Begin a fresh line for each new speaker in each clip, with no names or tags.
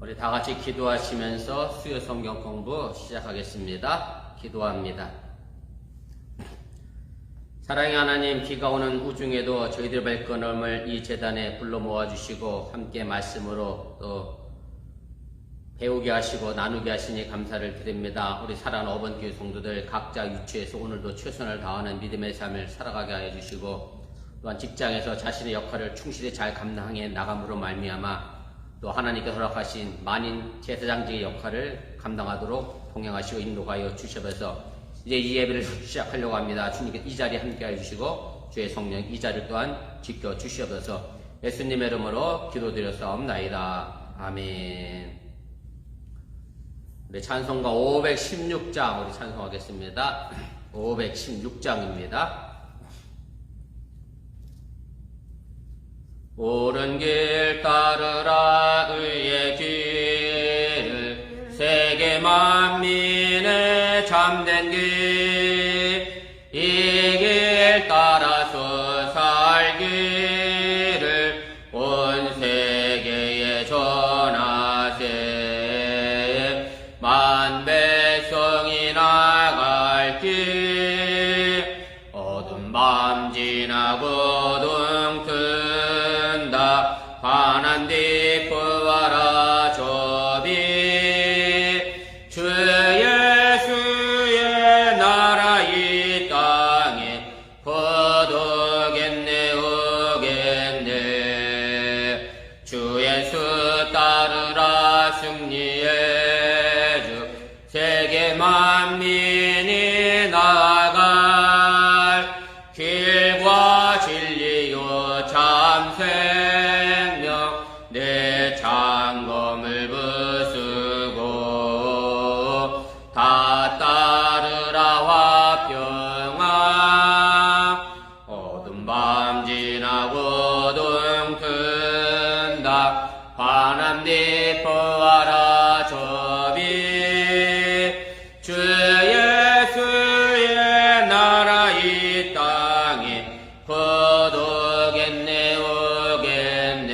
우리 다 같이 기도하시면서 수요 성경 공부 시작하겠습니다. 기도합니다. 사랑의 하나님, 비가 오는 우중에도 저희들 발걸음을 이 재단에 불러 모아주시고 함께 말씀으로 또 배우게 하시고 나누게 하시니 감사를 드립니다. 우리 사랑하는 어번교회 성도들 각자 위치에서 오늘도 최선을 다하는 믿음의 삶을 살아가게 하여 주시고, 또한 직장에서 자신의 역할을 충실히 잘 감당해 나감으로 말미암아 또 하나님께서 허락하신 만인 제사장직의 역할을 감당하도록 동행하시고 인도하여 주셔서 이제 이 예배를 시작하려고 합니다. 주님께 이 자리에 함께해 주시고 주의 성령 이 자리를 또한 지켜 주시옵소서. 예수님의 이름으로 기도드렸사옵나이다. 아멘. 우리 찬송가 516장 우리 찬송하겠습니다. 516장입니다. 옳은 길 따르라 의의 길을, 세계 만민의 참된 길, 이 길 따라서 살기를 온 세계에 전하세. 만 백성이 나갈 길, 어두운 밤 지나고 둥 뜬다. 환한 뒤 부활아 저비, 주 예수의 나라 이 땅에 거두겠네 오겠네. 주 예수 따르라 승리의 주, 세계 만민이 나갈 길과 진리요 참 생명, 내 창검을 부수고 다 따르라 화평아. 어두운 밤 지나고 둥 뜬다. 환한 뒤 부활아 저비, 주 예수의 나라 이 땅에 거두겠네 오겠네.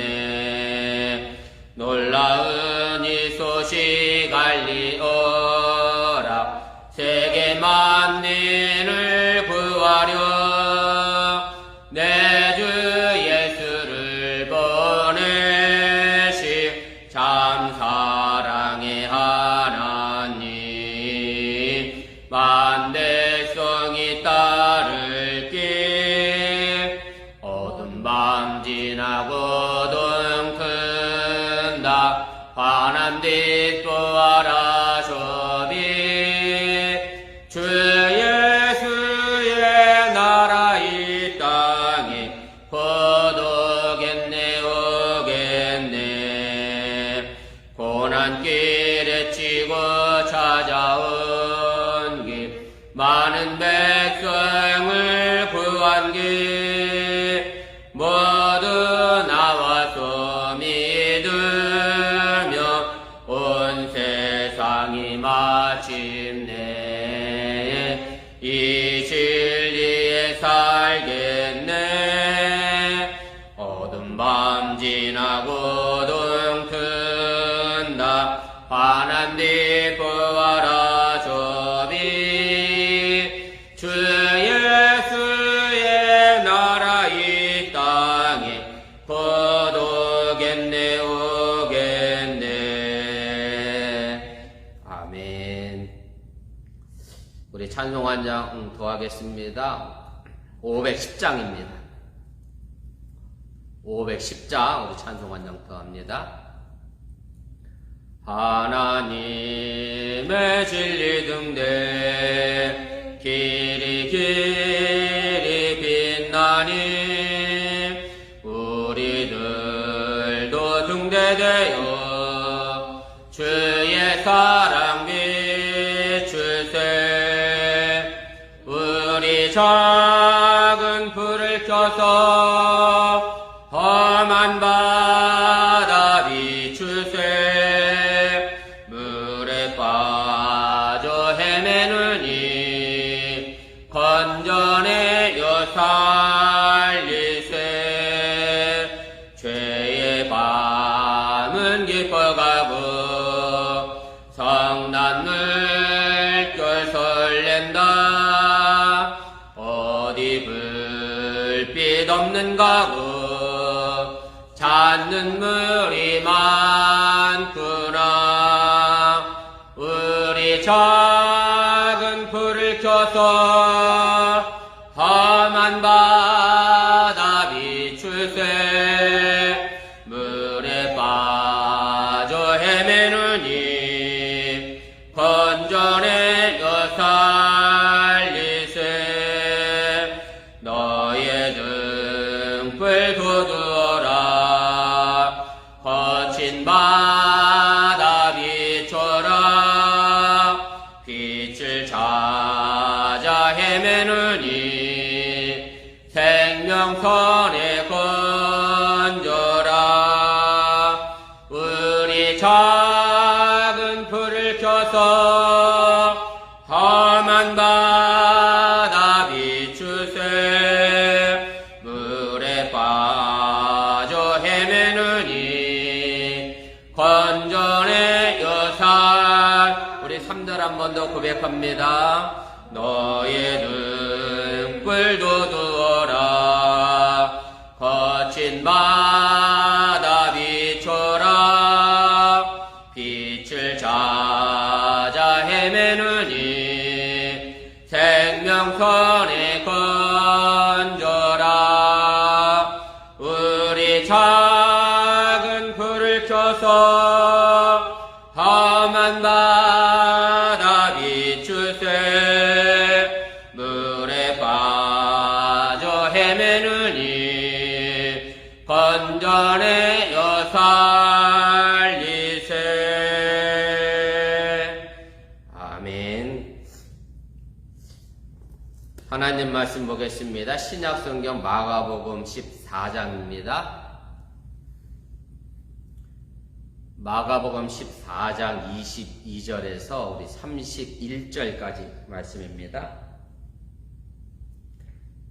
놀라운 이 소식 알리어라. 세계 만민을 구하려 내 주 예수를 보내시. 참 사랑의 하나님, 만 백성이 따를 길, 어두운 밤 지나고 둥 뜬다. 환한 뒤 부활아 저비, 주 예수의 나라 이 땅에 거두겠네 오겠네. 고난길에 치고 찾아온 길, 많은 백성을 구한 길, 모두 나와서 믿으며 온 세상이 마침내 이 진리에 살겠네. 어두운 밤 지나고 둥 뜬다. 환한 뒤 부활아 저비, 주 예수의 나라 이 땅에 거두겠네 오겠네. 아멘. 우리 찬송 한 장 더 하겠습니다. 510장입니다. 510장 우리 찬송 한 장 더 합니다. 하나님의 진리 등대 길이 빛나니, 우리들도 등대되어 주의 사랑 비추세. 우리 작은 불을 켜서 험한 바다 비추세. 물에 빠져 헤매느니 건져내려 살리세. 죄의 밤은 깊어가고 없는 가구 찾는 물이 많구나. 우리 작은 불을 켜서 험한 바다 비출세. 물에 빠져 헤매느니 건져내어 살리세. 너의 등불 돋우어라. 거친 바다 비춰라. 빛을 찾아 헤매느니 생명선에 건져라. 우리 작은 불을 켜서 험한 바다 비추세. 물에 빠져 헤매느니 건져내어 살. 우리 3절 한 번 더 고백합니다. 너의 등불 돋우어라. 거친 바다 비춰라. 빛을 찾아 헤매느니 생명선에 건져라. 우리 작은 불을 켜서 험한 바다 비추세. 물에 빠져 헤매느니 건져내어 살리세. 아멘. 하나님 말씀 보겠습니다. 신약성경 마가복음 14장입니다. 마가복음 14장 22절에서 우리 31절까지 말씀입니다.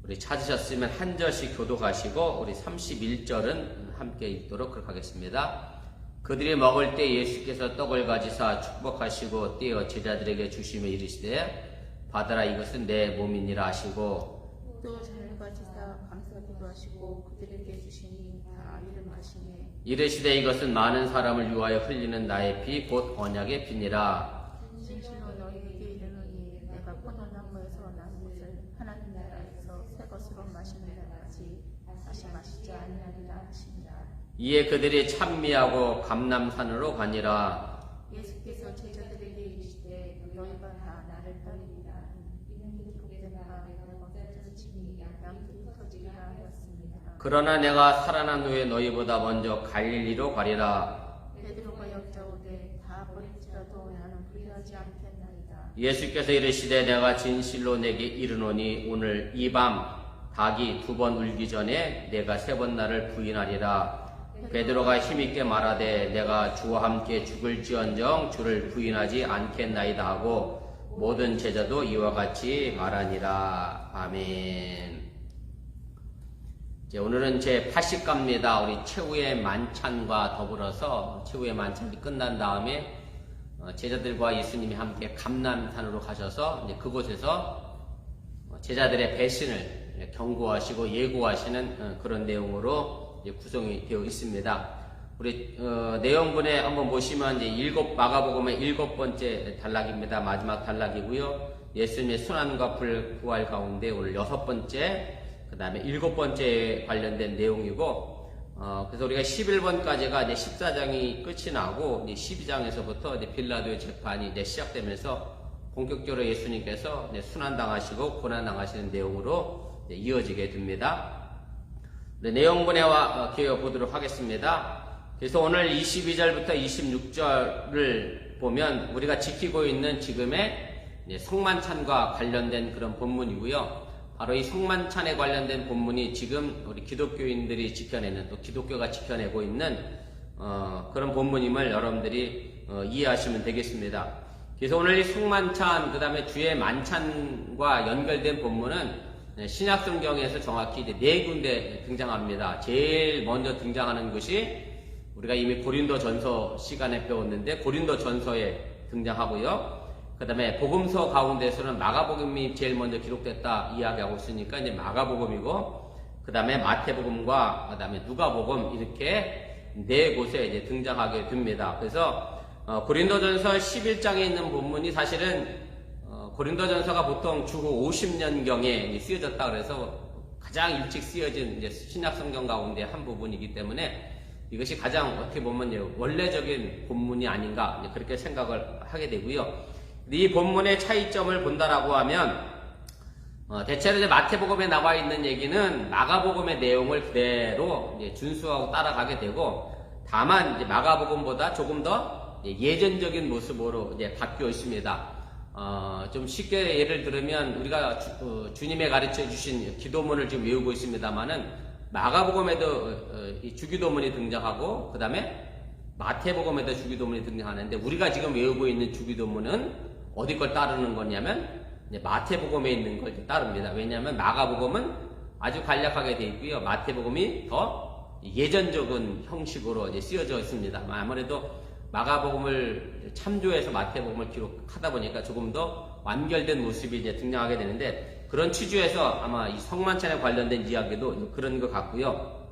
우리 찾으셨으면 한 절씩 교독하시고 우리 31절은 함께 읽도록 그렇게 하겠습니다. 그들이 먹을 때 예수께서 떡을 가지사 축복하시고 떼어 제자들에게 주시며 이르시되 받으라 이것은 내 몸이니라 하시고
또 잔을 가지사 감사기도 하시고 그들에게 주시니 다 이름하시니
이르시되 이것은 많은 사람을 위하여 흘리는 나의 피 곧 언약의 피니라.
진실로 너희에게 이르노니 내가 포도나무에서 난 것을 하나님 나라에서 새 것으로 마시는 날까지 다시 마시지 아니하리라 하시니라.
이에 그들이 찬미하고 감람산으로 가니라.
예수께서 제자들에게 이르시되 너희가 다 나를 따르리라. 이는 기록된 바 내가 먼저 치니 양들이 터지리라 하였습니다.
그러나 내가 살아난 후에 너희보다 먼저 갈릴리로 가리라.
베드로가 여짜오되 다 버릴지라도 나는 후회하지 않겠나이다.
예수께서 이르시되 내가 진실로 내게 이르노니 오늘 이 밤 닭이 2번 울기 전에 내가 3번 나를 부인하리라. 베드로가 힘있게 말하되 내가 주와 함께 죽을지언정 주를 부인하지 않겠나이다 하고 모든 제자도 이와 같이 말하니라. 아멘. 이제 오늘은 제 80가입니다. 우리 최후의 만찬과 더불어서 최후의 만찬이 끝난 다음에 제자들과 예수님이 함께 감람산으로 가셔서 이제 그곳에서 제자들의 배신을 경고하시고 예고하시는 그런 내용으로 이제 구성이 되어 있습니다. 우리 내용분에 한번 보시면 이제 마가복음의 7번째 단락입니다. 마지막 단락이고요. 예수님의 순환과 부활 가운데 오늘 6번째, 그 다음에 7번째 관련된 내용이고, 그래서 우리가 11번까지가 이제 14장이 끝이 나고, 이제 12장에서부터 이제 빌라도의 재판이 이제 시작되면서 본격적으로 예수님께서 이제 순환당하시고 고난당하시는 내용으로 이제 이어지게 됩니다. 네, 내용분에 기어 보도록 하겠습니다. 그래서 오늘 22절부터 26절을 보면 우리가 지키고 있는 지금의 성만찬과 관련된 그런 본문이고요. 바로 이 성만찬에 관련된 본문이 지금 우리 기독교인들이 지켜내는, 또 기독교가 지켜내고 있는 그런 본문임을 여러분들이 이해하시면 되겠습니다. 그래서 오늘 이 성만찬, 그 다음에 주의 만찬과 연결된 본문은 신약성경에서 정확히 이제 4군데 등장합니다. 제일 먼저 등장하는 것이 우리가 이미 고린도전서 시간에 배웠는데 고린도전서에 등장하고요. 그 다음에 복음서 가운데서는 마가복음이 제일 먼저 기록됐다 이야기하고 있으니까 이제 마가복음이고, 그 다음에 마태복음과 그 다음에 누가복음 이렇게 네 곳에 이제 등장하게 됩니다. 그래서 고린도전서 11장에 있는 본문이 사실은 고린도전서가 보통 주후 50년경에 쓰여졌다 그래서 가장 일찍 쓰여진 이제 신약성경 가운데 한 부분이기 때문에 이것이 가장 어떻게 보면 원래적인 본문이 아닌가 그렇게 생각을 하게 되고요. 이 본문의 차이점을 본다라고 하면 대체로 이제 마태복음에 나와 있는 얘기는 마가복음의 내용을 그대로 이제 준수하고 따라가게 되고 다만 이제 마가복음보다 조금 더 예전적인 모습으로 이제 바뀌어 있습니다. 좀 쉽게 예를 들으면 우리가 주님의 가르쳐 주신 기도문을 지금 외우고 있습니다만은 마가복음에도 이 주기도문이 등장하고 그 다음에 마태복음에도 주기도문이 등장하는데 우리가 지금 외우고 있는 주기도문은 어디 걸 따르는 거냐면 마태복음에 있는 걸 따릅니다. 왜냐하면 마가복음은 아주 간략하게 되어 있고요. 마태복음이 더 예전적인 형식으로 이제 쓰여져 있습니다. 아무래도 마가복음을 참조해서 마태복음을 기록하다 보니까 조금 더 완결된 모습이 이제 등장하게 되는데 그런 취지에서 아마 이 성만찬에 관련된 이야기도 그런 것 같고요.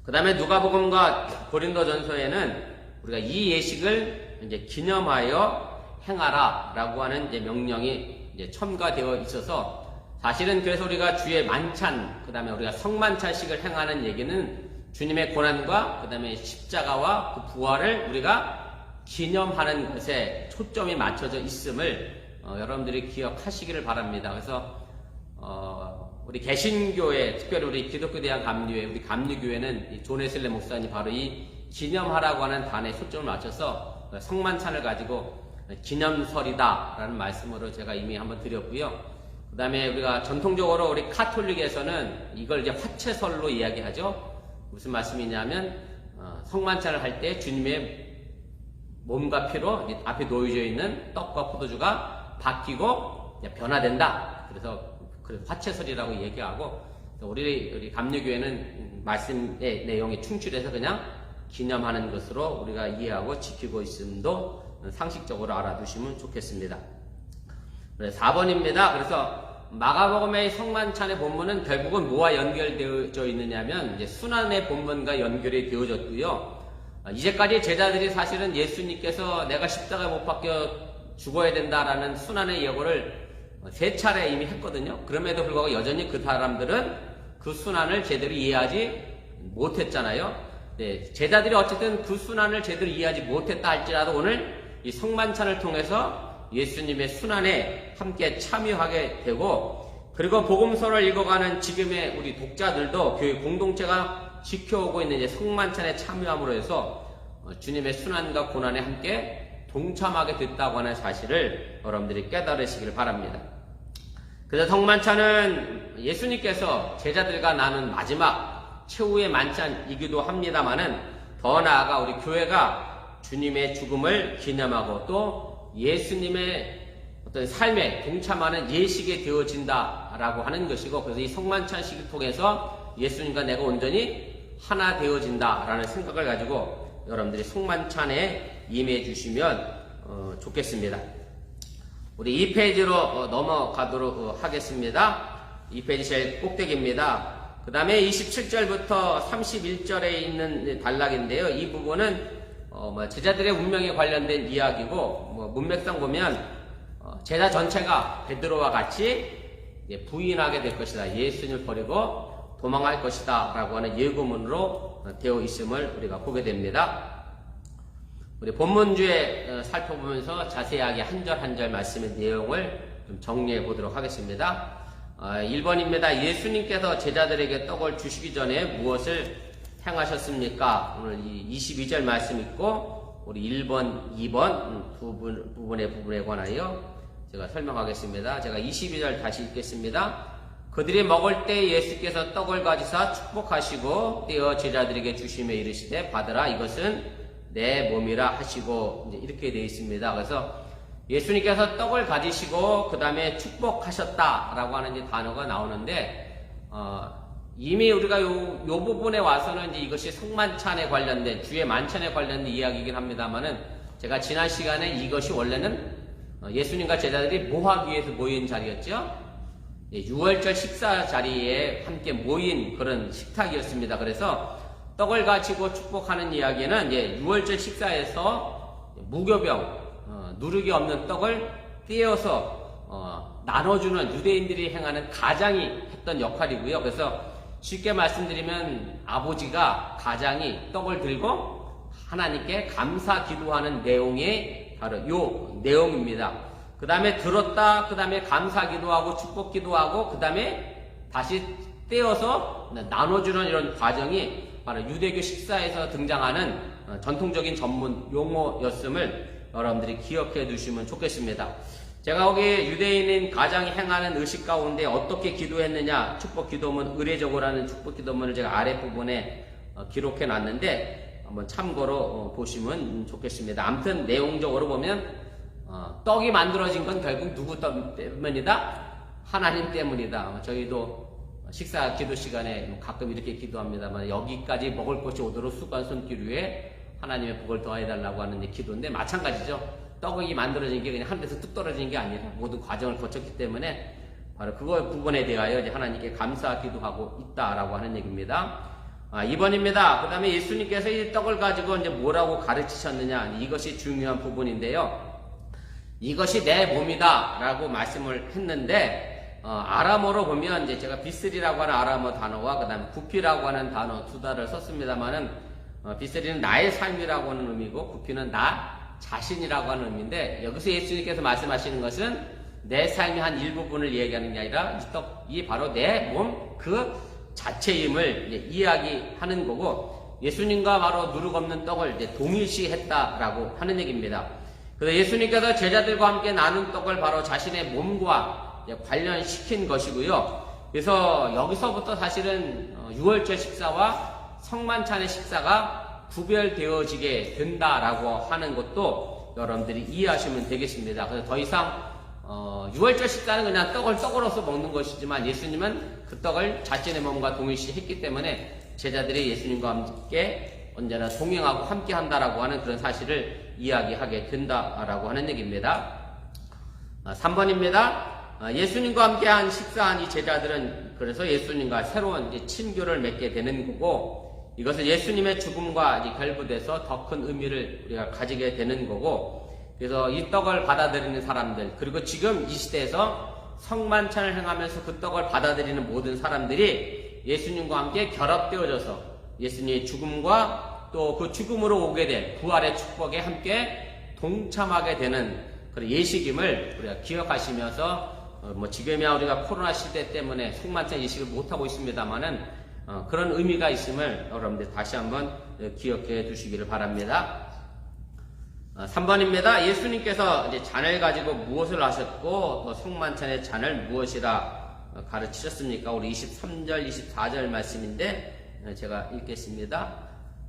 그 다음에 누가복음과 고린도전서에는 우리가 이 예식을 이제 기념하여 행하라라고 하는 이제 명령이 이제 첨가되어 있어서 사실은 그래서 우리가 주의 만찬, 그 다음에 우리가 성만찬식을 행하는 얘기는 주님의 고난과 그 다음에 십자가와 그 부활을 우리가 기념하는 것에 초점이 맞춰져 있음을 여러분들이 기억하시기를 바랍니다. 그래서 우리 개신교회, 특별히 우리 기독교 대학 감리회, 우리 감리교회는 이 존 웨슬리 목사님 바로 이 기념하라고 하는 단에 초점을 맞춰서 성만찬을 가지고 기념설이다라는 말씀으로 제가 이미 한번 드렸고요. 그 다음에 우리가 전통적으로 우리 카톨릭에서는 이걸 이제 화채설로 이야기하죠. 무슨 말씀이냐면 성만찬을 할 때 주님의 몸과 피로 앞에 놓여져 있는 떡과 포도주가 바뀌고 변화된다. 그래서 화채설이라고 얘기하고 우리 감리교회는 말씀의 내용에 충실해서 그냥 기념하는 것으로 우리가 이해하고 지키고 있음도 상식적으로 알아두시면 좋겠습니다. 4번입니다. 그래서 마가복음의 성만찬의 본문은 결국은 뭐와 연결되어져 있느냐면 이제 순환의 본문과 연결이 되어졌고요. 이제까지 제자들이 사실은 예수님께서 내가 십자가에 못 박혀 죽어야 된다라는 순환의 예고를 3차례 이미 했거든요. 그럼에도 불구하고 여전히 그 사람들은 그 순환을 제대로 이해하지 못했잖아요. 네, 제자들이 어쨌든 그 순환을 제대로 이해하지 못했다 할지라도 오늘 이 성만찬을 통해서 예수님의 순환에 함께 참여하게 되고 그리고 복음서를 읽어가는 지금의 우리 독자들도 교회 공동체가 지켜오고 있는 이제 성만찬에 참여함으로 해서 주님의 순환과 고난에 함께 동참하게 됐다고 하는 사실을 여러분들이 깨달으시길 바랍니다. 그래서 성만찬은 예수님께서 제자들과 나눈 마지막 최후의 만찬이기도 합니다만은 더 나아가 우리 교회가 주님의 죽음을 기념하고 또 예수님의 어떤 삶에 동참하는 예식이 되어진다라고 하는 것이고 그래서 이 성만찬식을 통해서 예수님과 내가 온전히 하나 되어진다라는 생각을 가지고 여러분들이 성만찬에 임해 주시면 좋겠습니다. 우리 2페이지로 넘어가도록 하겠습니다. 2페이지 제일 꼭대기입니다. 그 다음에 27절부터 31절에 있는 단락인데요. 이 부분은 제자들의 운명에 관련된 이야기고 문맥상 보면 제자 전체가 베드로와 같이 부인하게 될 것이다. 예수님을 버리고 도망할 것이다 라고 하는 예고문으로 되어 있음을 우리가 보게 됩니다. 우리 본문주에 살펴보면서 자세하게 한 절 한 절 말씀의 내용을 좀 정리해 보도록 하겠습니다. 1번입니다. 예수님께서 제자들에게 떡을 주시기 전에 무엇을 행하셨습니까? 오늘 이 22절 말씀 있고 우리 1번, 2번 부분에 관하여 제가 설명하겠습니다. 제가 22절 다시 읽겠습니다. 그들이 먹을 때 예수께서 떡을 가지사 축복하시고 떼어 제자들에게 주시며 이르시되 받으라 이것은 내 몸이라 하시고 이제 이렇게 되어 있습니다. 그래서 예수님께서 떡을 가지시고 그 다음에 축복하셨다라고 하는 이제 단어가 나오는데 이미 우리가 요 부분에 와서는 이제 이것이 성만찬에 관련된 주의 만찬에 관련된 이야기이긴 합니다만은 제가 지난 시간에 이것이 원래는 예수님과 제자들이 뭐 하기 위해서 모인 자리였죠? 유월절 식사 자리에 함께 모인 그런 식탁이었습니다. 그래서 떡을 가지고 축복하는 이야기는 유월절 식사에서 무교병, 누룩이 없는 떡을 떼어서 나눠주는 유대인들이 행하는 가장이 했던 역할이고요. 그래서 쉽게 말씀드리면 아버지가 가장이 떡을 들고 하나님께 감사 기도하는 내용이 바로 요 내용입니다. 그 다음에 들었다, 그 다음에 감사 기도하고 축복 기도하고, 그 다음에 다시 떼어서 나눠주는 이런 과정이 바로 유대교 식사에서 등장하는 전통적인 전문 용어였음을 여러분들이 기억해 두시면 좋겠습니다. 제가 거기 유대인인 가장이 행하는 의식 가운데 어떻게 기도했느냐, 축복 기도문 의례적으로라는 축복 기도문을 제가 아랫부분에 기록해 놨는데 한번 참고로 보시면 좋겠습니다. 아무튼 내용적으로 보면 떡이 만들어진 건 결국 누구 때문이다? 하나님 때문이다. 저희도 식사 기도 시간에 가끔 이렇게 기도합니다만, 여기까지 먹을 것이 오도록 수고한 손길 위에 하나님의 복을 더해달라고 하는 기도인데, 마찬가지죠. 떡이 만들어진 게 그냥 하늘에서 뚝 떨어진 게 아니라 모든 과정을 거쳤기 때문에 바로 그거 부분에 대하여 이제 하나님께 감사 기도하고 있다라고 하는 얘기입니다. 2번입니다. 그 다음에 예수님께서 이 떡을 가지고 이제 뭐라고 가르치셨느냐, 이것이 중요한 부분인데요. 이것이 내 몸이다 라고 말씀을 했는데, 아람어로 보면 이제 제가 비스리라고 하는 아람어 단어와 그 다음에 구피라고 하는 단어 두 단어를 썼습니다만은, 비스리는 나의 삶이라고 하는 의미고 구피는 나 자신이라고 하는 의미인데, 여기서 예수님께서 말씀하시는 것은 내 삶의 한 일부분을 얘기하는 게 아니라 이 바로 내 몸 그 자체임을 이야기하는 거고, 예수님과 바로 누룩 없는 떡을 이제 동일시했다라고 하는 얘기입니다. 그래서 예수님께서 제자들과 함께 나눈 떡을 바로 자신의 몸과 관련시킨 것이고요. 그래서 여기서부터 사실은 유월절 식사와 성만찬의 식사가 구별되어지게 된다라고 하는 것도 여러분들이 이해하시면 되겠습니다. 그래서 더 이상 유월절 식사는 그냥 떡을 떡으로서 먹는 것이지만, 예수님은 그 떡을 자신의 몸과 동일시했기 때문에 제자들이 예수님과 함께 언제나 동행하고 함께 한다라고 하는 그런 사실을 이야기하게 된다라고 하는 얘기입니다. 3번입니다. 예수님과 함께 한 식사한 이 제자들은 그래서 예수님과 새로운 이제 친교를 맺게 되는 거고, 이것은 예수님의 죽음과 결부돼서 더 큰 의미를 우리가 가지게 되는 거고, 그래서 이 떡을 받아들이는 사람들, 그리고 지금 이 시대에서 성만찬을 행하면서 그 떡을 받아들이는 모든 사람들이 예수님과 함께 결합되어져서 예수님의 죽음과 또 그 죽음으로 오게 될 부활의 축복에 함께 동참하게 되는 그런 예식임을 우리가 기억하시면서, 지금이야 우리가 코로나 시대 때문에 성만찬 예식을 못하고 있습니다만은 그런 의미가 있음을 여러분들 다시 한번 기억해 두시기를 바랍니다. 3번입니다. 예수님께서 이제 잔을 가지고 무엇을 하셨고 성만찬의 잔을 무엇이라 가르치셨습니까? 우리 23절, 24절 말씀인데 제가 읽겠습니다.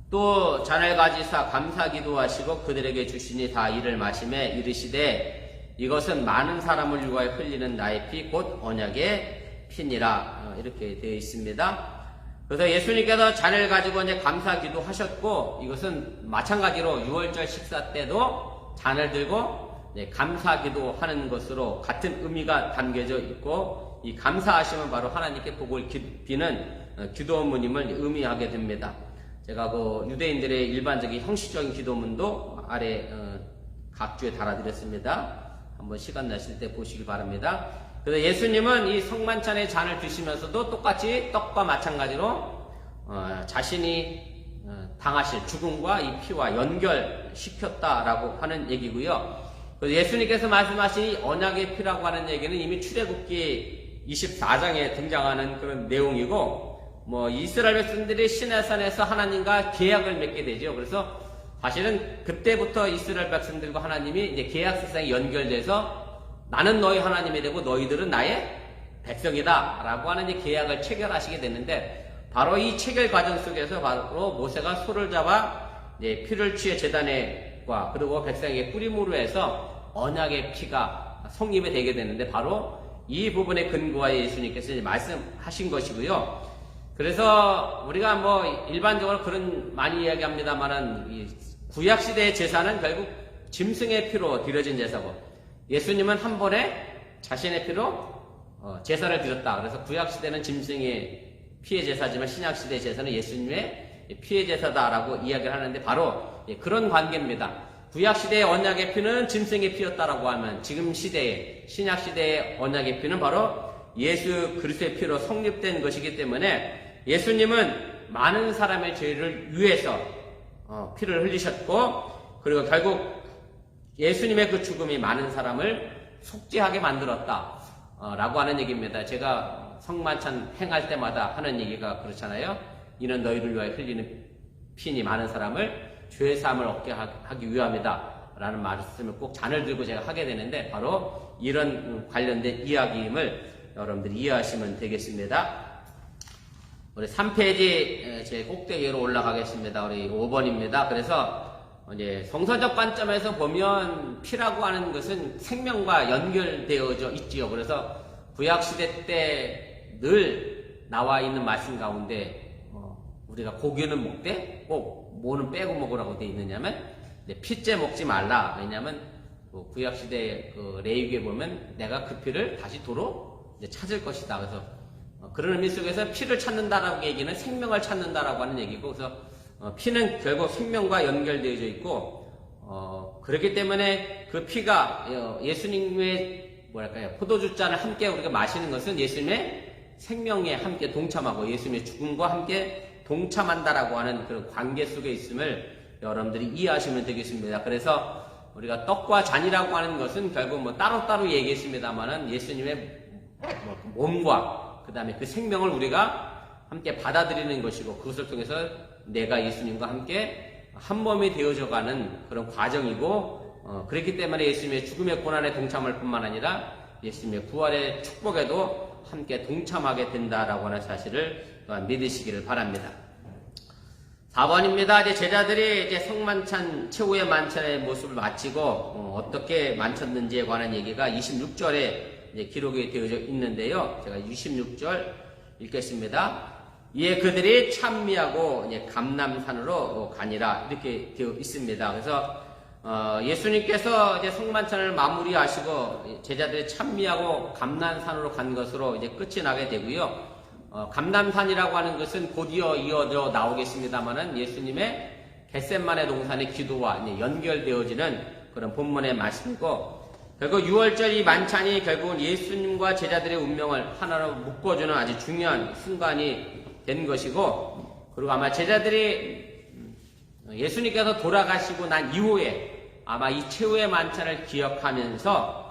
또 잔을 가지사 감사 기도하시고 그들에게 주시니 다 이를 마시매 이르시되 이것은 많은 사람을 위하여 흘리는 나의 피 곧 언약의 피니라, 이렇게 되어 있습니다. 그래서 예수님께서 잔을 가지고 이제 감사 기도하셨고, 이것은 마찬가지로 유월절 식사 때도 잔을 들고 감사 기도하는 것으로 같은 의미가 담겨져 있고, 이 감사하심은 바로 하나님께 복을 비는 기도문임을 의미하게 됩니다. 제가 그 유대인들의 일반적인 형식적인 기도문도 아래 각주에 달아드렸습니다. 한번 시간 나실 때 보시기 바랍니다. 그래서 예수님은 이 성만찬의 잔을 드시면서도 똑같이 떡과 마찬가지로 자신이 당하실 죽음과 이 피와 연결시켰다라고 하는 얘기고요. 그래서 예수님께서 말씀하신 이 언약의 피라고 하는 얘기는 이미 출애굽기 24장에 등장하는 그런 내용이고, 이스라엘 백성들이 시내산에서 하나님과 계약을 맺게 되죠. 그래서 사실은 그때부터 이스라엘 백성들과 하나님이 이제 계약세상에 연결돼서 나는 너희 하나님이 되고 너희들은 나의 백성이다 라고 하는 이제 계약을 체결하시게 됐는데, 바로 이 체결 과정 속에서 바로 모세가 소를 잡아 이제 피를 취해 제단에과 그리고 백성에게 뿌림으로 해서 언약의 피가 성립이 되게 되는데, 바로 이 부분의 근거와 예수님께서 이제 말씀하신 것이고요. 그래서 우리가 일반적으로 그런 많이 이야기합니다만은 이 구약시대의 제사는 결국 짐승의 피로 드려진 제사고, 예수님은 한 번에 자신의 피로 제사를 드렸다. 그래서 구약 시대는 짐승의 피의 제사지만 신약 시대 제사는 예수님의 피의 제사다라고 이야기를 하는데 바로 그런 관계입니다. 구약 시대의 언약의 피는 짐승의 피였다라고 하면 지금 시대의 신약 시대의 언약의 피는 바로 예수 그리스도의 피로 성립된 것이기 때문에 예수님은 많은 사람의 죄를 위해서 피를 흘리셨고 그리고 결국 예수님의 그 죽음이 많은 사람을 속죄하게 만들었다 라고 하는 얘기입니다. 제가 성만찬 행할 때마다 하는 얘기가 그렇잖아요. 이는 너희를 위하여 흘리는 피니 많은 사람을 죄의 사함을 얻게 하기 위함이다 라는 말씀을 꼭 잔을 들고 제가 하게 되는데 바로 이런 관련된 이야기임을 여러분들이 이해하시면 되겠습니다. 우리 3페이지 제 꼭대기로 올라가겠습니다. 우리 5번입니다. 그래서 이제 성서적 관점에서 보면 피라고 하는 것은 생명과 연결되어져 있지요. 그래서 구약시대 때 늘 나와 있는 말씀 가운데 우리가 고기는 먹되 꼭 뭐는 빼고 먹으라고 되어 있느냐면 피째 먹지 말라. 왜냐하면 구약시대 그 레위기에 보면 내가 그 피를 다시 도로 찾을 것이다. 그래서 그런 의미 속에서 피를 찾는다라고 얘기는 생명을 찾는다라고 하는 얘기고, 그래서 피는 결국 생명과 연결되어져 있고, 그렇기 때문에 그 피가 예수님의 포도주 잔을 함께 우리가 마시는 것은 예수님의 생명에 함께 동참하고 예수님의 죽음과 함께 동참한다라고 하는 그런 관계 속에 있음을 여러분들이 이해하시면 되겠습니다. 그래서 우리가 떡과 잔이라고 하는 것은 결국 따로따로 얘기했습니다만은 예수님의 몸과 그 다음에 그 생명을 우리가 함께 받아들이는 것이고, 그것을 통해서 내가 예수님과 함께 한 몸이 되어져 가는 그런 과정이고, 그렇기 때문에 예수님의 죽음의 고난에 동참할 뿐만 아니라 예수님의 부활의 축복에도 함께 동참하게 된다라고 하는 사실을 또한 믿으시기를 바랍니다. 4번입니다. 이제 제자들이 이제 성만찬, 최후의 만찬의 모습을 마치고 어떻게 만쳤는지에 관한 얘기가 26절에 이제 기록이 되어져 있는데요. 제가 26절 읽겠습니다. 이에 그들이 찬미하고 이제 감람산으로 가니라 이렇게 되어 있습니다. 그래서 예수님께서 이제 성만찬을 마무리하시고 제자들이 찬미하고 감람산으로 간 것으로 이제 끝이 나게 되고요. 감람산이라고 하는 것은 곧 이어져 나오겠습니다만은 예수님의 겟셋마네 동산의 기도와 연결되어지는 그런 본문의 말씀이고, 결국 6월절 이 만찬이 결국은 예수님과 제자들의 운명을 하나로 묶어주는 아주 중요한 순간이 된 것이고, 그리고 아마 제자들이 예수님께서 돌아가시고 난 이후에 아마 이 최후의 만찬을 기억하면서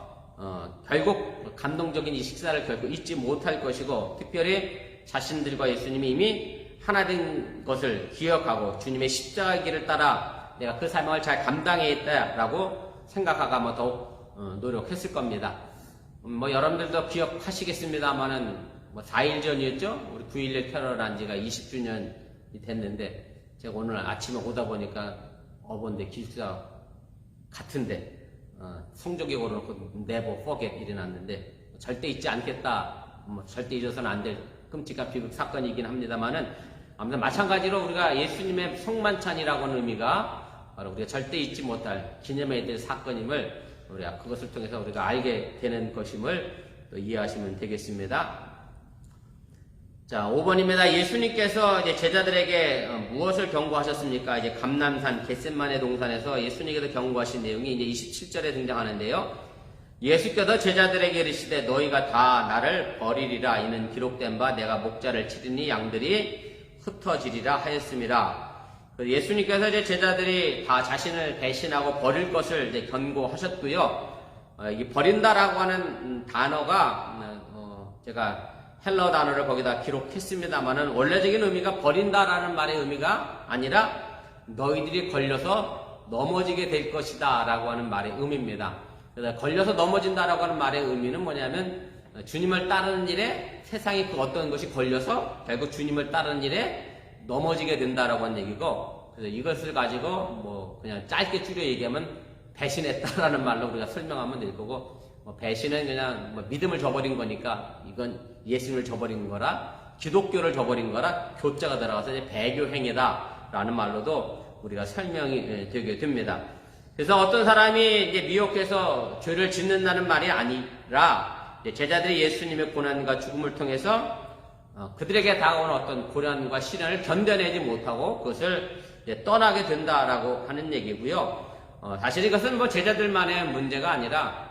결국 감동적인 이 식사를 결국 잊지 못할 것이고, 특별히 자신들과 예수님이 이미 하나 된 것을 기억하고 주님의 십자가의 길을 따라 내가 그 사명을 잘 감당해야겠다라고 생각하고 아마 더욱 노력했을 겁니다. 여러분들도 기억하시겠습니다만은 4일 전이었죠? 우리 9.11 테러 난 지가 20주년이 됐는데, 제가 오늘 아침에 오다 보니까 어본데 기숙사 같은데 성적이 걸어놓고 never forget 일이 났는데, 절대 잊지 않겠다, 절대 잊어서는 안 될 끔찍한 비극 사건이긴 합니다만은, 아무튼 마찬가지로 우리가 예수님의 성만찬이라고 하는 의미가 바로 우리가 절대 잊지 못할 기념해야 될 사건임을 우리가 그것을 통해서 우리가 알게 되는 것임을 또 이해하시면 되겠습니다. 자, 5번입니다. 예수님께서 이제 제자들에게 무엇을 경고하셨습니까? 이제 감람산 겟셋마네 동산에서 예수님께서 경고하신 내용이 이제 27절에 등장하는데요. 예수께서 제자들에게 이르시되 너희가 다 나를 버리리라. 이는 기록된 바 내가 목자를 치리니 양들이 흩어지리라 하였습니다. 예수님께서 이제 제자들이 다 자신을 배신하고 버릴 것을 이제 경고하셨고요. 이 버린다라고 하는 단어가 제가 헬러 단어를 거기다 기록했습니다만은 원래적인 의미가 버린다라는 말의 의미가 아니라 너희들이 걸려서 넘어지게 될 것이다 라고 하는 말의 의미입니다. 그래서 걸려서 넘어진다라고 하는 말의 의미는 뭐냐면 주님을 따르는 일에 세상이 그 어떤 것이 걸려서 결국 주님을 따르는 일에 넘어지게 된다라고 하는 얘기고, 그래서 이것을 가지고 그냥 짧게 줄여 얘기하면 배신했다라는 말로 우리가 설명하면 될 거고, 배신은 그냥 믿음을 저버린 거니까 이건 예수님을 저버린 거라, 기독교를 저버린 거라 교자가 들어가서 이제 배교행위다라는 말로도 우리가 설명이 되게 됩니다. 그래서 어떤 사람이 이제 미혹해서 죄를 짓는다는 말이 아니라 제자들이 예수님의 고난과 죽음을 통해서 그들에게 다가오는 어떤 고난과 시련을 견뎌내지 못하고 그것을 떠나게 된다라고 하는 얘기고요. 사실 이것은 뭐 제자들만의 문제가 아니라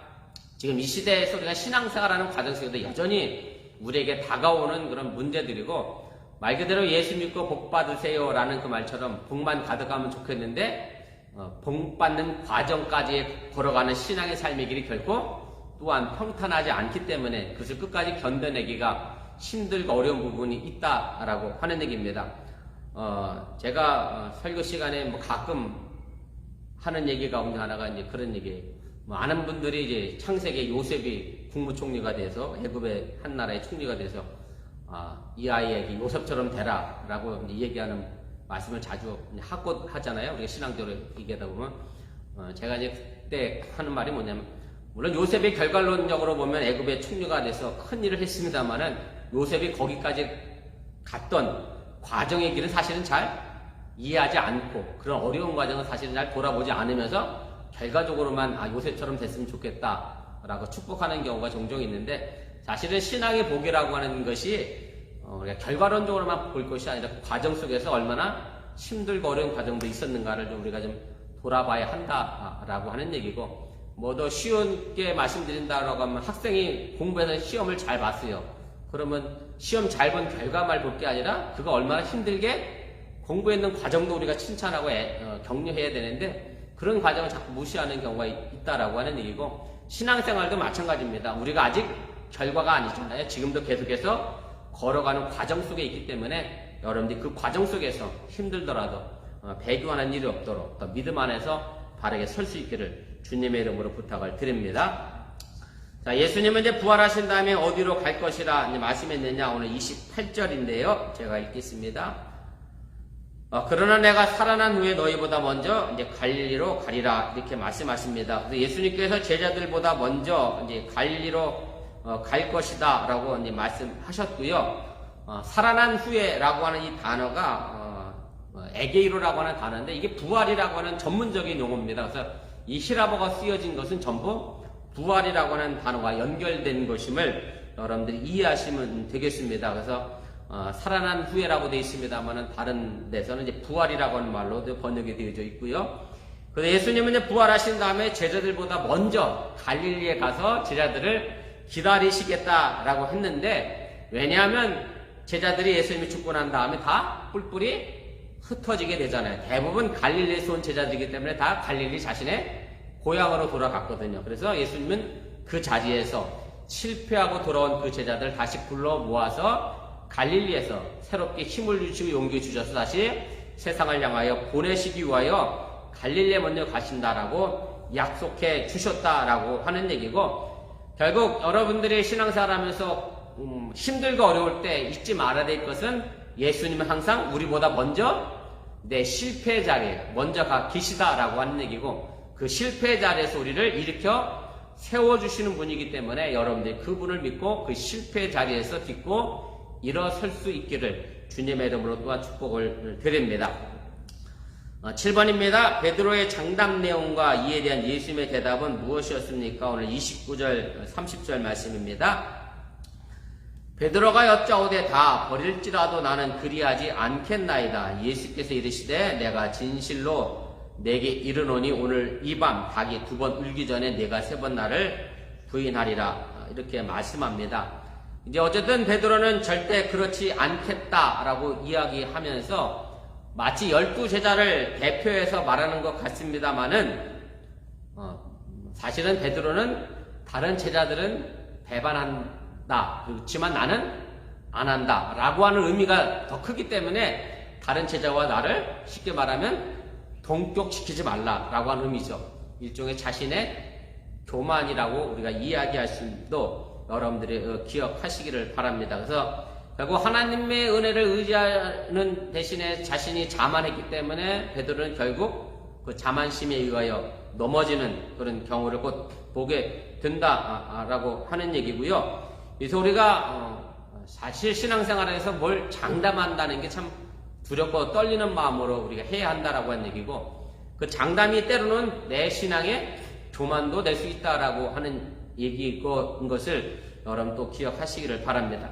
지금 이 시대에서 우리가 신앙생활하는 과정 속에도 여전히 우리에게 다가오는 그런 문제들이고, 말 그대로 예수 믿고 복 받으세요 라는 그 말처럼 복만 가득하면 좋겠는데 복 받는 과정까지 걸어가는 신앙의 삶의 길이 결코 또한 평탄하지 않기 때문에 그것을 끝까지 견뎌내기가 힘들고 어려운 부분이 있다라고 하는 얘기입니다. 제가 설교 시간에 뭐 가끔 하는 얘기 가운데 하나가 이제 그런 얘기예요. 많은 분들이 이제 창세기 요셉이 국무총리가 돼서 애굽의 한 나라의 총리가 돼서 이 아이에게 요셉처럼 되라라고 이제 얘기하는 말씀을 자주 하잖아요. 우리가 신앙적으로 얘기하다 보면 제가 이제 그때 하는 말이 뭐냐면, 물론 요셉이 결과론적으로 보면 애굽의 총리가 돼서 큰 일을 했습니다만은 요셉이 거기까지 갔던 과정의 길은 사실은 잘 이해하지 않고 그런 어려운 과정은 사실은 잘 돌아보지 않으면서 결과적으로만 요셉처럼 됐으면 좋겠다라고 축복하는 경우가 종종 있는데, 사실은 신앙의 복이라고 하는 것이 우리가 결과론적으로만 볼 것이 아니라 그 과정 속에서 얼마나 힘들고 어려운 과정도 있었는가를 좀 우리가 좀 돌아봐야 한다라고 하는 얘기고, 뭐 더 쉬운게 말씀드린다라고 하면 학생이 공부해서 시험을 잘 봤어요. 그러면 시험 잘 본 결과만 볼 게 아니라 그가 얼마나 힘들게 공부했는 과정도 우리가 칭찬하고 격려해야 되는데, 그런 과정을 자꾸 무시하는 경우가 있다라고 하는 얘기고, 신앙생활도 마찬가지입니다. 우리가 아직 결과가 아니잖아요. 지금도 계속해서 걸어가는 과정 속에 있기 때문에 여러분들이 그 과정 속에서 힘들더라도 배교하는 일이 없도록 더 믿음 안에서 바르게 설 수 있기를 주님의 이름으로 부탁을 드립니다. 자, 예수님은 이제 부활하신 다음에 어디로 갈 것이라 말씀했느냐, 오늘 28절인데요. 제가 읽겠습니다. 그러나 내가 살아난 후에 너희보다 먼저 이제 갈릴리로 가리라, 이렇게 말씀하십니다. 그래서 예수님께서 제자들보다 먼저 이제 갈릴리로 갈 것이다라고 이제 말씀하셨고요. 살아난 후에라고 하는 이 단어가 에게이로라고 하는 단어인데, 이게 부활이라고 하는 전문적인 용어입니다. 그래서 이 히라보가 쓰여진 것은 전부 부활이라고 하는 단어와 연결된 것임을 여러분들이 이해하시면 되겠습니다. 그래서 살아난 후에라고 되어 있습니다만은 다른 데서는 이제 부활이라고 하는 말로 번역이 되어져 있고요. 그래서 예수님은 이제 부활하신 다음에 제자들보다 먼저 갈릴리에 가서 제자들을 기다리시겠다라고 했는데, 왜냐하면 제자들이 예수님이 죽고 난 다음에 다 뿔뿔이 흩어지게 되잖아요. 대부분 갈릴리에서 온 제자들이기 때문에 다 갈릴리 자신의 고향으로 돌아갔거든요. 그래서 예수님은 그 자리에서 실패하고 돌아온 그 제자들 다시 불러 모아서 갈릴리에서 새롭게 힘을 주시고 용기 주셔서 다시 세상을 향하여 보내시기 위하여 갈릴리에 먼저 가신다라고 약속해 주셨다라고 하는 얘기고, 결국 여러분들이 신앙생활 하면서 힘들고 어려울 때 잊지 말아야 될 것은, 예수님은 항상 우리보다 먼저 내 실패 자리에 먼저 가 계시다라고 하는 얘기고, 그 실패 자리에서 우리를 일으켜 세워주시는 분이기 때문에 여러분들이 그분을 믿고 그 실패 자리에서 딛고 일어설 수 있기를 주님의 이름으로 또한 축복을 드립니다. 7번입니다. 베드로의 장담 내용과 이에 대한 예수님의 대답은 무엇이었습니까? 오늘 29절 30절 말씀입니다. 베드로가 여짜오되 다 버릴지라도 나는 그리하지 않겠나이다. 예수께서 이르시되 내가 진실로 내게 이르노니 오늘 이 밤 닭이 2번 울기 전에 내가 3번 나를 부인하리라, 이렇게 말씀합니다. 이제 어쨌든 베드로는 절대 그렇지 않겠다라고 이야기하면서 마치 12제자를 대표해서 말하는 것 같습니다만은 사실은 베드로는 다른 제자들은 배반한다, 그렇지만 나는 안 한다 라고 하는 의미가 더 크기 때문에 다른 제자와 나를 쉽게 말하면 동격시키지 말라라고 하는 의미죠. 일종의 자신의 교만이라고 우리가 이야기할 수도 여러분들이 기억하시기를 바랍니다. 그래서 결국 하나님의 은혜를 의지하는 대신에 자신이 자만했기 때문에 베드로는 결국 그 자만심에 의하여 넘어지는 그런 경우를 곧 보게 된다라고 하는 얘기고요. 그래서 우리가 사실 신앙생활에서 뭘 장담한다는 게 참 두렵고 떨리는 마음으로 우리가 해야 한다라고 하는 얘기고, 그 장담이 때로는 내 신앙의 교만도 낼 수 있다라고 하는 얘기인 것을 여러분 또 기억하시기를 바랍니다.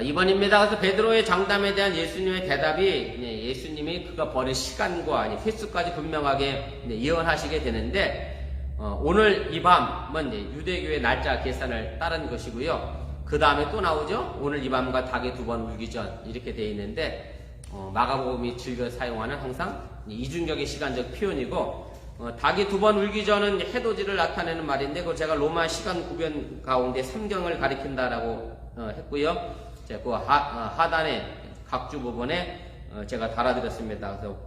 이번입니다. 그래서 베드로의 장담에 대한 예수님의 대답이 예수님이 그가 버린 시간과 횟수까지 분명하게 예언하시게 되는데 오늘 이 밤은 유대교의 날짜 계산을 따른 것이고요. 그 다음에 또 나오죠. 오늘 이 밤과 닭이 2번 울기 전 이렇게 되어 있는데 마가복음이 즐겨 사용하는 항상 이중적인 시간적 표현이고 닭이 2번 울기 전은 해돋이를 나타내는 말인데 그걸 제가 로마 시간 구변 가운데 삼경을 가리킨다라고 했고요. 제가 그 하단에 각주 부분에 제가 달아드렸습니다. 그래서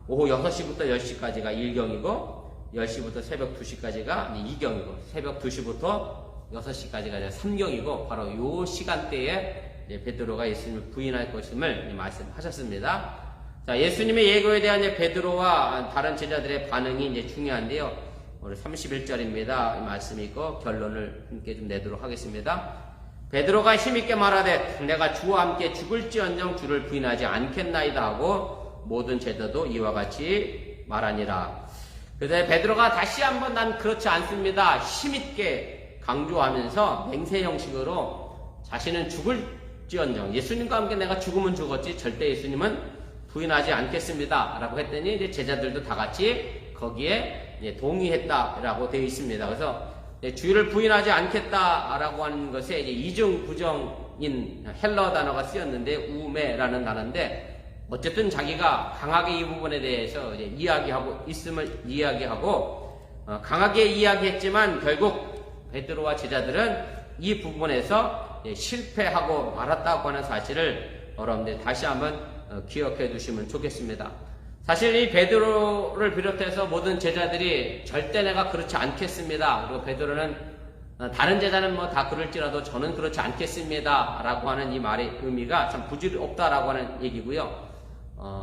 오후 6시부터 10시까지가 1경이고 10시부터 새벽 2시까지가 2경이고 새벽 2시부터 6시까지가 3경이고 바로 이 시간대에 베드로가 예수님을 부인할 것임을 말씀하셨습니다. 자, 예수님의 예고에 대한 베드로와 다른 제자들의 반응이 이제 중요한데요. 오늘 31절입니다. 이 말씀이 있고 결론을 함께 좀 내도록 하겠습니다. 베드로가 힘있게 말하되 내가 주와 함께 죽을지언정 주를 부인하지 않겠나이다 하고 모든 제자도 이와 같이 말하니라. 그래서 베드로가 다시 한번 난 그렇지 않습니다. 힘있게 강조하면서 맹세 형식으로 자신은 죽을지언정 예수님과 함께 내가 죽으면 죽었지 절대 예수님은 부인하지 않겠습니다 라고 했더니 이제 제자들도 다 같이 거기에 동의했다라고 되어 있습니다. 그래서 주를 부인하지 않겠다라고 하는 것에 이제 이중 부정인 헬러 단어가 쓰였는데 우메라는 단어인데 어쨌든 자기가 강하게 이 부분에 대해서 이제 이야기하고 있음을 이야기하고 강하게 이야기했지만 결국 베드로와 제자들은 이 부분에서 실패하고 말았다고 하는 사실을 여러분들 다시 한번 기억해 두시면 좋겠습니다. 사실 이 베드로를 비롯해서 모든 제자들이 절대 내가 그렇지 않겠습니다. 그리고 베드로는 다른 제자는 뭐 다 그럴지라도 저는 그렇지 않겠습니다. 라고 하는 이 말의 의미가 참 부질없다라고 하는 얘기고요.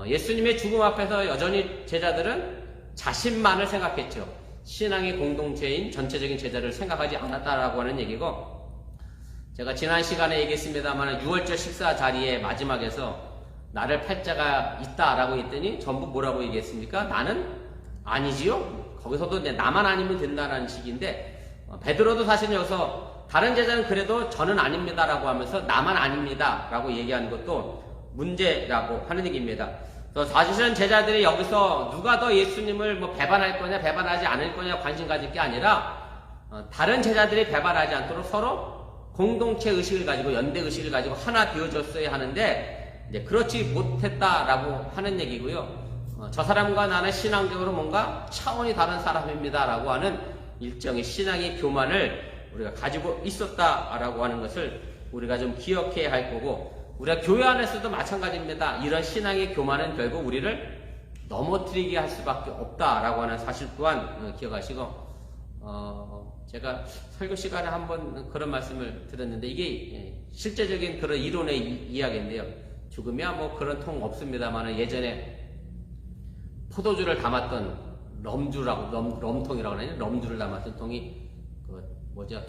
예수님의 죽음 앞에서 여전히 제자들은 자신만을 생각했죠. 신앙의 공동체인 전체적인 제자를 생각하지 않았다라고 하는 얘기고 제가 지난 시간에 얘기했습니다만 6월절 식사 자리에 마지막에서 나를 팔 자가 있다라고 했더니 전부 뭐라고 얘기했습니까? 나는 아니지요? 거기서도 나만 아니면 된다라는 식인데 베드로도 사실 여기서 다른 제자는 그래도 저는 아닙니다라고 하면서 나만 아닙니다라고 얘기하는 것도 문제라고 하는 얘기입니다. 그래서 사실은 제자들이 여기서 누가 더 예수님을 뭐 배반할 거냐 배반하지 않을 거냐 관심 가질 게 아니라 다른 제자들이 배반하지 않도록 서로 공동체 의식을 가지고 연대 의식을 가지고 하나 되어줬어야 하는데 이제 그렇지 못했다라고 하는 얘기고요. 저 사람과 나는 신앙적으로 뭔가 차원이 다른 사람입니다 라고 하는 일정의 신앙의 교만을 우리가 가지고 있었다라고 하는 것을 우리가 좀 기억해야 할 거고 우리가 교회 안에서도 마찬가지입니다. 이런 신앙의 교만은 결국 우리를 넘어뜨리게 할 수밖에 없다라고 하는 사실 또한 기억하시고 제가 설교 시간에 한번 그런 말씀을 드렸는데 이게 실제적인 그런 이론의 이야기인데요. 죽으면 뭐 그런 통 없습니다만 예전에 포도주를 담았던 럼통이라고 하나요? 럼주를 담았던 통이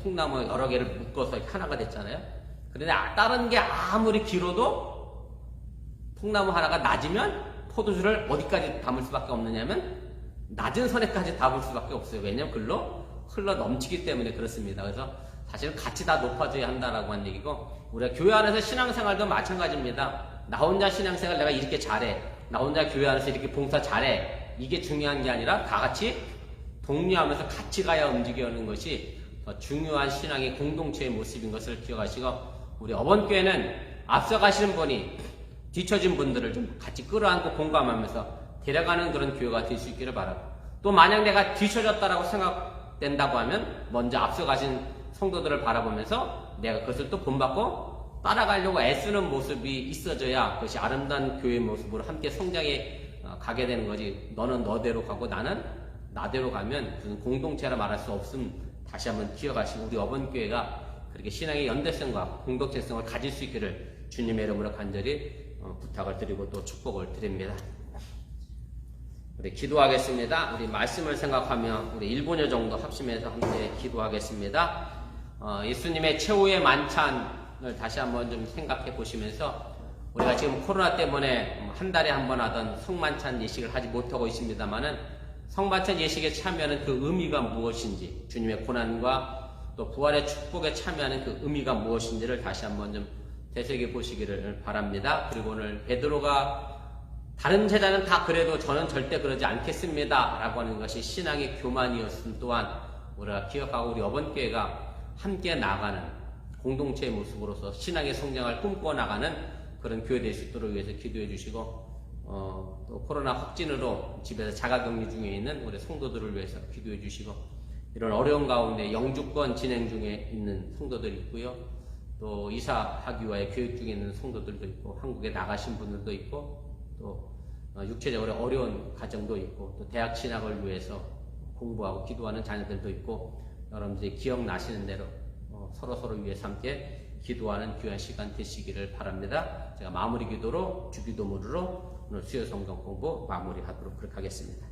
통나무 여러 개를 묶어서 하나가 됐잖아요. 그런데 다른 게 아무리 길어도 통나무 하나가 낮으면 포도주를 어디까지 담을 수밖에 없느냐면 낮은 선에까지 담을 수밖에 없어요. 왜냐면 글로 흘러 넘치기 때문에 그렇습니다. 그래서 사실은 같이 다 높아져야 한다라고 하는 얘기고 우리가 교회 안에서 신앙생활도 마찬가지입니다. 나 혼자 신앙생활 내가 이렇게 잘해. 나 혼자 교회 안에서 이렇게 봉사 잘해. 이게 중요한 게 아니라 다 같이 독려하면서 같이 가야 움직이는 것이 더 중요한 신앙의 공동체의 모습인 것을 기억하시고 우리 어번교회는 앞서가시는 분이 뒤처진 분들을 좀 같이 끌어안고 공감하면서 데려가는 그런 교회가 될 수 있기를 바라고 또 만약 내가 뒤처졌다라고 생각된다고 하면 먼저 앞서가신 성도들을 바라보면서 내가 그것을 또 본받고 따라가려고 애쓰는 모습이 있어져야 그것이 아름다운 교회의 모습으로 함께 성장해 가게 되는 거지. 너는 너대로 가고 나는 나대로 가면 무슨 공동체라 말할 수 없음 다시 한번 기억하시고 우리 어번교회가 그렇게 신앙의 연대성과 공동체성을 가질 수 있기를 주님의 이름으로 간절히 부탁을 드리고 또 축복을 드립니다. 우리 기도하겠습니다. 우리 말씀을 생각하며 우리 1분여 정도 합심해서 함께 기도하겠습니다. 예수님의 최후의 만찬을 다시 한번 좀 생각해 보시면서 우리가 지금 코로나 때문에 한 달에 한 번 하던 성만찬 예식을 하지 못하고 있습니다만은 성만찬 예식에 참여하는 그 의미가 무엇인지 주님의 고난과 또 부활의 축복에 참여하는 그 의미가 무엇인지를 다시 한번 좀 되새겨 보시기를 바랍니다. 그리고 오늘 베드로가 다른 제자는 다 그래도 저는 절대 그러지 않겠습니다 라고 하는 것이 신앙의 교만이었음 또한 우리가 기억하고 우리 어번교회가 함께 나가는 공동체의 모습으로서 신앙의 성장을 꿈꿔 나가는 그런 교회 될 수 있도록 위해서 기도해 주시고 또 코로나 확진으로 집에서 자가격리 중에 있는 우리 성도들을 위해서 기도해 주시고 이런 어려운 가운데 영주권 진행 중에 있는 성도들이 있고요. 또 이사하기 위해 교육 중에 있는 성도들도 있고 한국에 나가신 분들도 있고 또 육체적으로 어려운 가정도 있고 또 대학 진학을 위해서 공부하고 기도하는 자녀들도 있고 여러분들이 기억나시는 대로 서로 위해서 함께 기도하는 귀한 시간 되시기를 바랍니다. 제가 마무리 기도로 주기도문으로 오늘 수요 성경 공부 마무리하도록 그렇게 하겠습니다.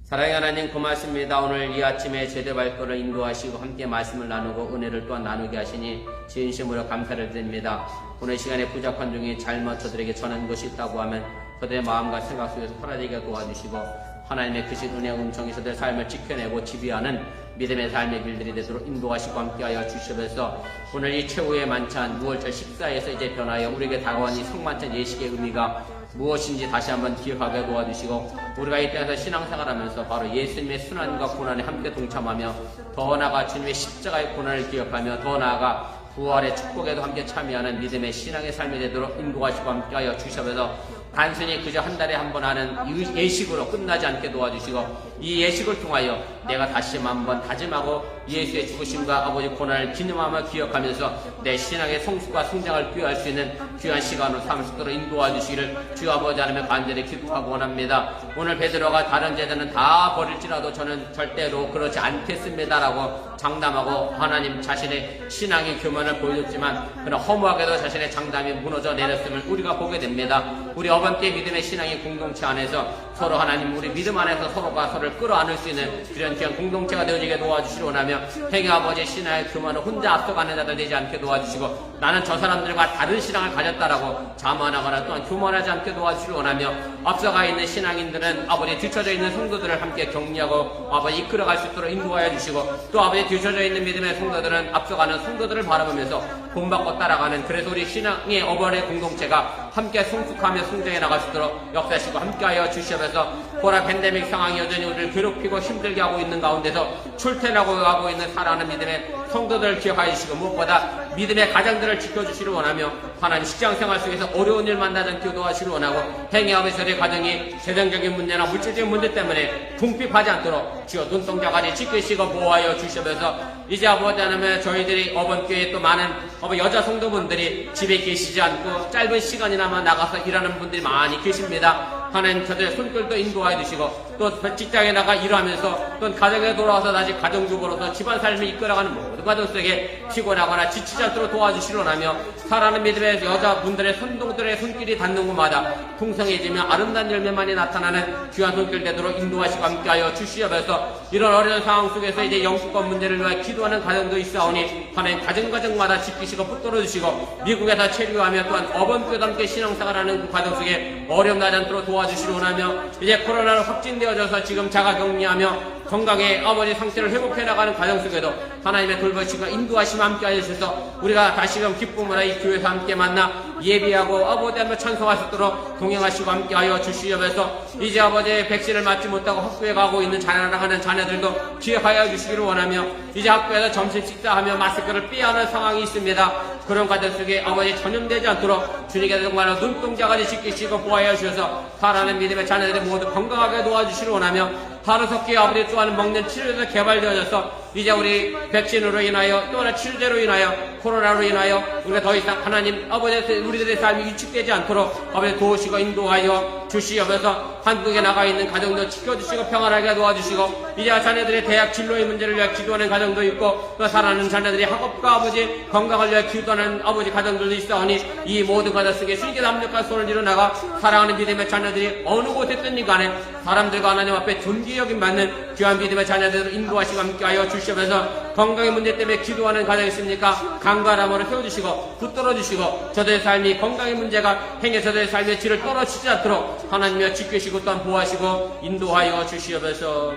사랑의 하나님 고맙습니다. 오늘 이 아침에 제대 발걸음을 인도하시고 함께 말씀을 나누고 은혜를 또한 나누게 하시니 진심으로 감사를 드립니다. 오늘 시간에 부족한 중에 잘못 저들에게 전한 것이 있다고 하면 그들의 마음과 생각 속에서 사라지게 도와주시고 하나님의 크신 은혜 음성이 저들의 삶을 지켜내고 지배하는 믿음의 삶의 길들이 되도록 인도하시고 함께하여 주시옵소서. 오늘 이 최후의 만찬 6월절 식사에서 이제 변하여 우리에게 다가온 이 성만찬 예식의 의미가 무엇인지 다시 한번 기억하게 도와주시고 우리가 이 땅에서 신앙생활하면서 바로 예수님의 순환과 고난에 함께 동참하며 더 나아가 주님의 십자가의 고난을 기억하며 더 나아가 부활의 축복에도 함께 참여하는 믿음의 신앙의 삶이 되도록 인도하시고 함께하여 주시옵소서. 단순히 그저 한 달에 한 번 하는 예식으로 끝나지 않게 도와주시고 이 예식을 통하여 내가 다시 한번 다짐하고 예수의 죽으심과 아버지 고난을 기념하며 기억하면서 내 신앙의 성숙과 성장을 기여할 수 있는 귀한 시간으로 삼을 수 있도록 인도해 주시기를 주 아버지 하나님의 간절히 기도하고 원합니다. 오늘 베드로가 다른 제자는 다 버릴지라도 저는 절대로 그렇지 않겠습니다라고 장담하고 하나님 자신의 신앙의 교만을 보여줬지만 그러나 허무하게도 자신의 장담이 무너져 내렸음을 우리가 보게 됩니다. 우리 어번께 믿음의 신앙의 공동체 안에서 서로 하나님 우리 믿음 안에서 서로가 서로를 끌어안을 수 있는 그런 귀한 공동체가 되어지게 도와주시기 원하며 행여 아버지 신앙의 교만을 혼자 앞서가는 자들 되지 않게 도와주시고 나는 저 사람들과 다른 신앙을 가졌다라고 자만하거나 또한 교만하지 않게 도와주시기 원하며 앞서가 있는 신앙인들은 아버지 뒤쳐져 있는 성도들을 함께 격려하고 아버지 이끌어갈 수 있도록 인도하여 주시고 또 아버지 뒤쳐져 있는 믿음의 성도들은 앞서가는 성도들을 바라보면서 본받고 따라가는 그래서 우리 신앙의 어번의 공동체가 함께 성숙하며 성장해 나갈 수 있도록 역사하시고 함께하여 주시면서 코로나 팬데믹 상황이 여전히 우리를 괴롭히고 힘들게 하고 있는 가운데서 출퇴하고 하고 있는 사랑하는 믿음의 성도들을 기억하여 주시고 무엇보다 믿음의 가정들을 지켜주시길 원하며 하나님 직장생활 속에서 어려운 일 만나지 않게 도와주시길 원하고 행위 아버지 저의 가정이 재정적인 문제나 물질적인 문제 때문에 궁핍하지 않도록 주여 눈동자까지 지키시고 보호하여 주시면서 이제 아버지 하나님 저희들이 어번교회 또 많은 여자 성도분들이 집에 계시지 않고 짧은 시간이나마 나가서 일하는 분들이 많이 계십니다. 하나님 저들의 손길도 인도하여 주시고 또 직장에 나가 일하면서 또 가정에 돌아와서 다시 가정주부로서 집안 삶을 이끌어가는 모든 가정 속에 피곤하거나 지치지 않도록 도와주시려 하며 사랑하는 믿음의 여자분들의 손동들의 손길이 닿는 곳마다 풍성해지며 아름다운 열매만이 나타나는 귀한 손길 되도록 인도하시고 함께하여 주시옵소서. 이런 어려운 상황 속에서 이제 영주권 문제를 위해 기도하는 가정도 있사오니 하나님 가정마다 지키시고 붙들어 주시고 미국에서 체류하며 또한 어번교회도 함께 신앙생활하는 그 가정 속에 어려움 나지 않도록 도와주시려 원하며 이제 코로나로 확진되어져서 지금 자가격리하며 건강의 아버지 상태를 회복해 나가는 가정 속에도 하나님의 돌보시고 인도하시며 함께하여 주셔서 우리가 다시금 기쁨으로 이 교회에서 함께 만나 예비하고 아버지 하며 찬송할 수 있도록 동행하시고 함께하여 주시옵소서. 이제 아버지의 백신을 맞지 못하고 학교에 가고 있는 자라나가는 자녀들도 기억하여 주시기를 원하며 이제 학교에서 점심 식사하며 마스크를 빼야 하는 상황이 있습니다. 그런 가정 속에 아버지 전염되지 않도록 주님께서 정말로 눈동자까지 지키시고 보호하여 주셔서 사랑하는 믿음의 자녀들이 모두 건강하게 도와주시기를 원하며 하루속히 아버지 또한 먹는 치료제도 개발되어져서 이제 우리 백신으로 인하여 또한 치료제로 인하여 코로나로 인하여 우리가 더 이상 하나님 아버지 우리들의 삶이 위축되지 않도록 아버지 도우시고 인도하여 주시옵소서. 한국에 나가 있는 가정도 지켜주시고 평안하게 도와주시고 이제 자녀들의 대학 진로의 문제를 위해 기도하는 가정도 있고 또 사랑하는 자녀들이 학업과 아버지 건강을 위해 기도하는 아버지 가정들도 있사오니 이 모든 가정 속에 주님께 남력한 손을 일어나가 사랑하는 믿음의 자녀들이 어느 곳에 있든지 간에 사람들과 하나님 앞에 존귀 여김 받는 귀한 믿음의 자녀들을 인도하시고 함께하여 주시면서 건강의 문제 때문에 기도하는 가정이 있습니까? 강건함으로 세워주시고 붙들어 주시고 저들의 삶이 건강의 문제가 행해 저들의 삶의 질을 떨어지지 않도록 하나님여 지키시고 또한 보호하시고 인도하여 주시옵소서.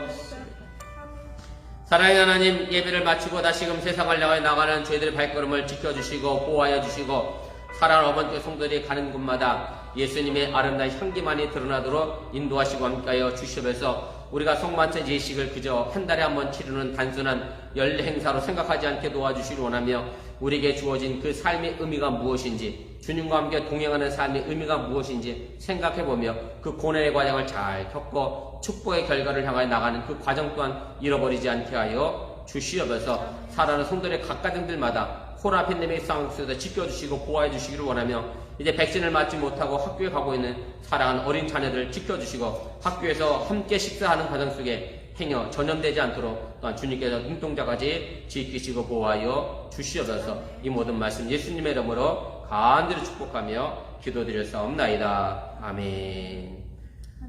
사랑의 하나님, 예배를 마치고 다시금 세상을 향해 나가는 저희들의 발걸음을 지켜주시고 보호하여 주시고 사랑하는 어머니 성도들이 가는 곳마다 예수님의 아름다운 향기만이 드러나도록 인도하시고 함께하여 주시옵소서. 우리가 성만찬 예식을 그저 한 달에 한 번 치르는 단순한 연례 행사로 생각하지 않게 도와주시길 원하며 우리에게 주어진 그 삶의 의미가 무엇인지, 주님과 함께 동행하는 삶의 의미가 무엇인지 생각해보며 그 고난의 과정을 잘 겪고 축복의 결과를 향하여 나가는 그 과정 또한 잃어버리지 않게 하여 주시옵소서. 살아가는 성도들의 각 가정들마다 코로나 팬데믹 상황 속에서 지켜주시고 보호해 주시기를 원하며 이제 백신을 맞지 못하고 학교에 가고 있는 사랑하는 어린 자녀들을 지켜주시고 학교에서 함께 식사하는 과정 속에 행여 전염되지 않도록 또한 주님께서 눈동자까지 지키시고 보호하여 주시옵소서. 이 모든 말씀 예수님의 이름으로 간절히 축복하며 기도드렸사옵나이다. 아멘.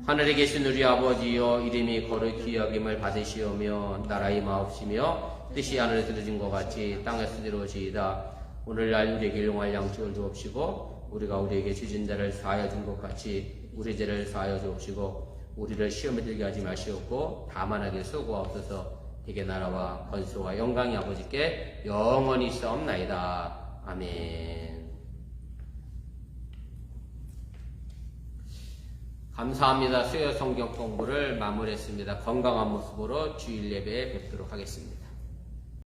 하늘에 계신 우리 아버지여, 이름이 거룩히 여김을 받으시오며 나라가 임하옵시며 뜻이 하늘에서 이루어진 것 같이 땅에서 이루어지이다. 오늘날 우리에게 일용할 양식을 주옵시고 우리가 우리에게 지진 자를 사하여 준 것 같이 우리 죄를 사하여 주옵시고 우리를 시험에 들게 하지 마시옵고 다만하게 수고하옵소서. 대개 나라와 권수와 영광이 아버지께 영원히 있사옵나이다. 아멘. 감사합니다. 수요 성경 공부를 마무리했습니다. 건강한 모습으로 주일 예배에 뵙도록 하겠습니다.